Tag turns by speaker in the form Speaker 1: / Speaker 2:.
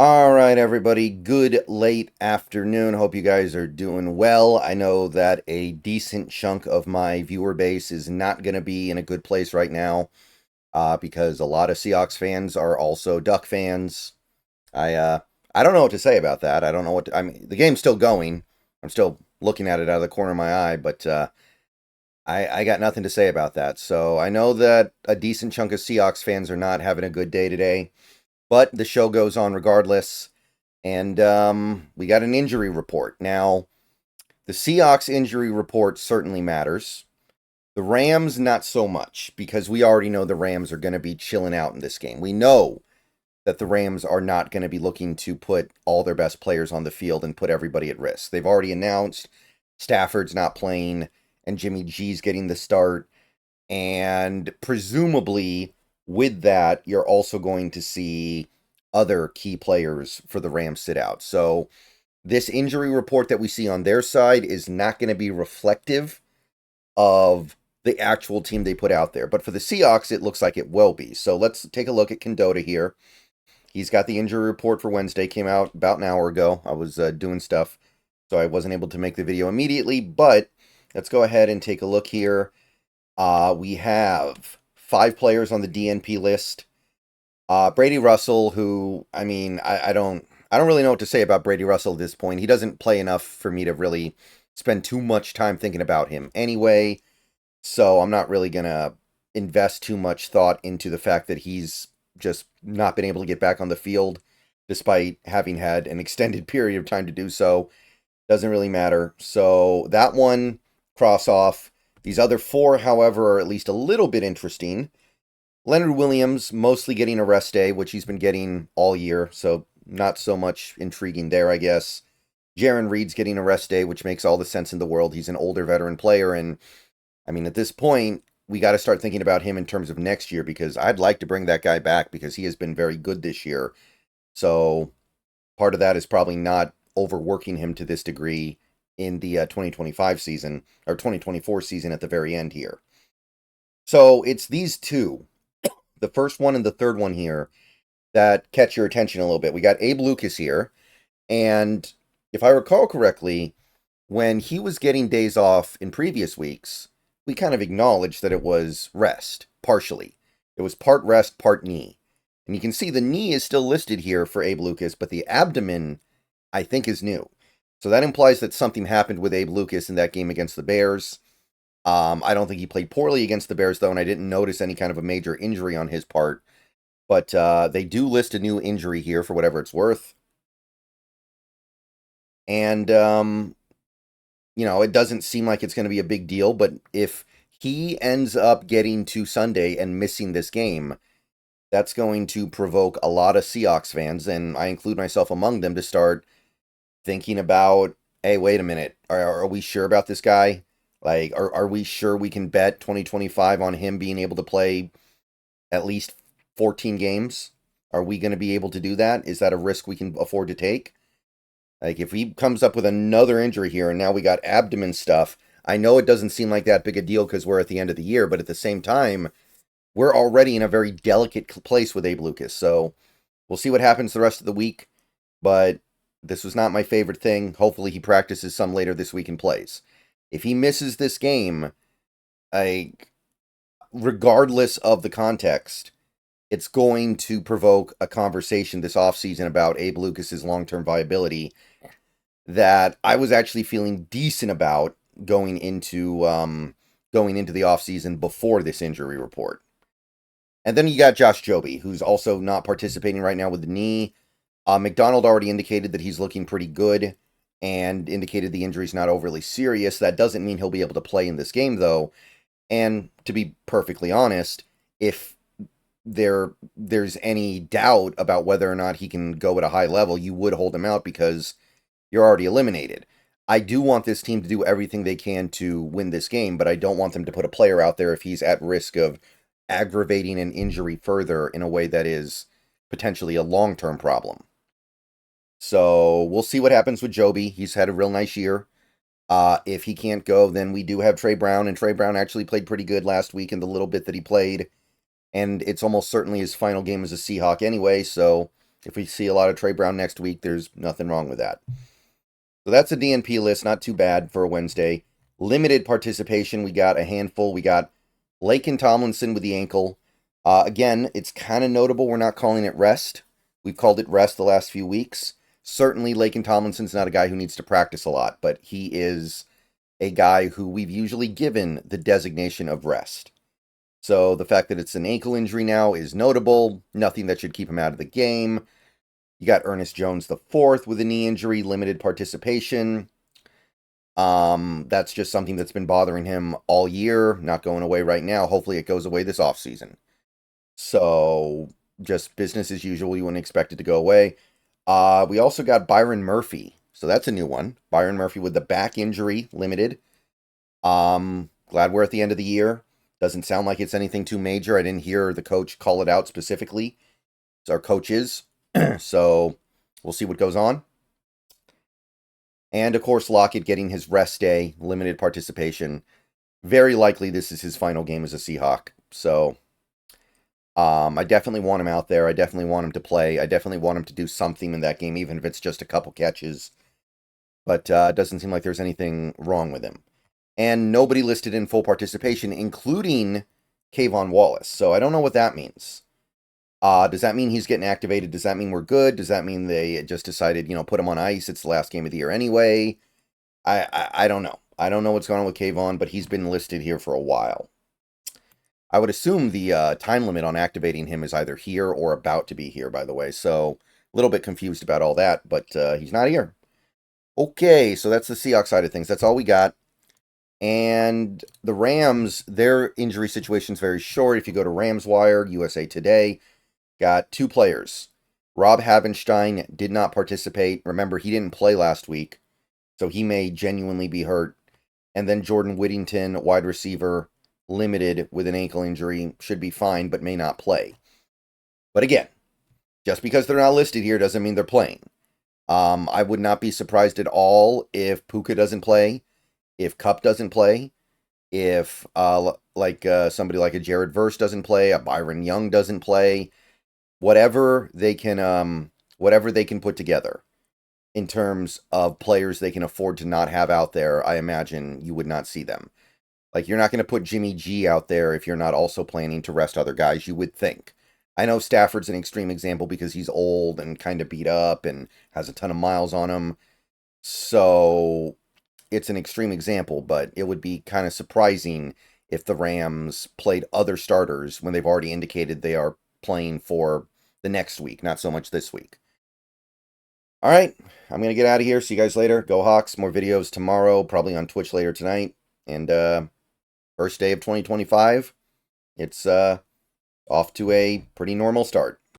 Speaker 1: All right, everybody. Good late afternoon. Hope you guys are doing well. I know that a decent chunk of my viewer base is not going to be in a good place right now because a lot of Seahawks fans are also Duck fans. I uh, I don't know what to say about that. I don't know I mean, the game's still going. I'm still looking at it out of the corner of my eye, but I got nothing to say about that. So I know that a decent chunk of Seahawks fans are not having a good day today, but the show goes on regardless. And we got an injury report. Now, the Seahawks injury report certainly matters. The Rams, not so much, because we already know the Rams are going to be chilling out in this game. We know that the Rams are not going to be looking to put all their best players on the field and put everybody at risk. They've already announced Stafford's not playing and Jimmy G's getting the start. And presumably, with that, you're also going to see other key players for the Rams sit out. So, this injury report that we see on their side is not going to be reflective of the actual team they put out there. But for the Seahawks, it looks like it will be. So, let's take a look at Condotta here. He's got the injury report for Wednesday, came out about an hour ago. I was doing stuff, so I wasn't able to make the video immediately. But let's go ahead and take a look here. We have 5 players on the DNP list. Brady Russell, who I don't really know what to say about Brady Russell at this point. He doesn't play enough for me to really spend too much time thinking about him anyway. So I'm not really gonna invest too much thought into the fact that he's just not been able to get back on the field, despite having had an extended period of time to do so. Doesn't really matter. So that one, cross off. These other 4, however, are at least a little bit interesting. Leonard Williams mostly getting a rest day, which he's been getting all year, so not so much intriguing there, I guess. Jarran Reed's getting a rest day, which makes all the sense in the world. He's an older veteran player, and I mean, at this point, we got to start thinking about him in terms of next year because I'd like to bring that guy back because he has been very good this year. So part of that is probably not overworking him to this degree in the 2025 season or 2024 season at the very end here. So it's these two, the first one and the third one here, that catch your attention a little bit. We got Abe Lucas here, and if I recall correctly, when he was getting days off in previous weeks, we kind of acknowledged that it was rest, partially. It was part rest, part knee. And you can see the knee is still listed here for Abe Lucas, but the abdomen, I think, is new. So that implies that something happened with Abe Lucas in that game against the Bears. I don't think he played poorly against the Bears, though, and I didn't notice any kind of a major injury on his part. But they do list a new injury here for whatever it's worth. And, it doesn't seem like it's going to be a big deal, but if he ends up getting to Sunday and missing this game, that's going to provoke a lot of Seahawks fans, and I include myself among them, to start thinking about, hey, wait a minute, are we sure about this guy? Like, are we sure we can bet 2025 on him being able to play at least 14 games? Are we going to be able to do that? Is that a risk we can afford to take? Like, if he comes up with another injury here and now we got abdomen stuff, I know it doesn't seem like that big a deal because we're at the end of the year, but at the same time, we're already in a very delicate place with Abe Lucas. So we'll see what happens the rest of the week, but this was not my favorite thing. Hopefully he practices some later this week and plays. If he misses this game, regardless of the context, it's going to provoke a conversation this offseason about Abe Lucas's long-term viability that I was actually feeling decent about going into the offseason before this injury report. And then you got Josh Jobe, who's also not participating right now with the knee. McDonald already indicated that he's looking pretty good and indicated the injury's not overly serious. That doesn't mean he'll be able to play in this game, though. And to be perfectly honest, if there's any doubt about whether or not he can go at a high level, you would hold him out because you're already eliminated. I do want this team to do everything they can to win this game, but I don't want them to put a player out there if he's at risk of aggravating an injury further in a way that is potentially a long-term problem. So we'll see what happens with Jobe. He's had a real nice year. If he can't go, then we do have Trey Brown, and Trey Brown actually played pretty good last week in the little bit that he played, and it's almost certainly his final game as a Seahawk anyway, so If we see a lot of Trey Brown next week, there's nothing wrong with that. So that's a DNP list. Not too bad for a Wednesday. Limited participation. We got a handful. We got Laken Tomlinson with the ankle. Again, it's kind of notable we're not calling it rest. We've called it rest the last few weeks. Certainly, Laken Tomlinson's not a guy who needs to practice a lot, but he is a guy who we've usually given the designation of rest. So the fact that it's an ankle injury now is notable. Nothing that should keep him out of the game. You got Ernest Jones IV with a knee injury, limited participation. That's just something that's been bothering him all year, not going away right now. Hopefully it goes away this offseason. So just business as usual. You wouldn't expect it to go away. We also got Byron Murphy. So that's a new one. Byron Murphy with the back injury, limited. Glad we're at the end of the year. Doesn't sound like it's anything too major. I didn't hear the coach call it out specifically. So our coach is. So we'll see what goes on. And of course, Lockett getting his rest day, limited participation. Very likely this is his final game as a Seahawk. So I definitely want him out there. I definitely want him to play. I definitely want him to do something in that game, even if it's just a couple catches. But it doesn't seem like there's anything wrong with him. And nobody listed in full participation, including Kayvon Wallace. So I don't know what that means. Does that mean he's getting activated? Does that mean we're good? Does that mean they just decided, put him on ice? It's the last game of the year anyway. I don't know. I don't know what's going on with Kayvon, but he's been listed here for a while. I would assume the time limit on activating him is either here or about to be here, by the way. So a little bit confused about all that, but he's not here. Okay, so that's the Seahawks side of things. That's all we got. And the Rams, their injury situation is very short. If you go to Rams Wire, USA Today, got 2 players. Rob Havenstein did not participate. Remember, he didn't play last week, so he may genuinely be hurt. And then Jordan Whittington, wide receiver, limited with an ankle injury, should be fine, but may not play. But again, just because they're not listed here doesn't mean they're playing. I would not be surprised at all if Puka doesn't play, if Kupp doesn't play, if somebody like a Jared Verse doesn't play, a Byron Young doesn't play. Whatever they can put together in terms of players they can afford to not have out there, I imagine you would not see them. Like, you're not going to put Jimmy G out there if you're not also planning to rest other guys, you would think. I know Stafford's an extreme example because he's old and kind of beat up and has a ton of miles on him. So it's an extreme example, but it would be kind of surprising if the Rams played other starters when they've already indicated they are playing for the next week, not so much this week. All right, I'm going to get out of here. See you guys later. Go Hawks. More videos tomorrow, probably on Twitch later tonight. And first day of 2025. It's off to a pretty normal start.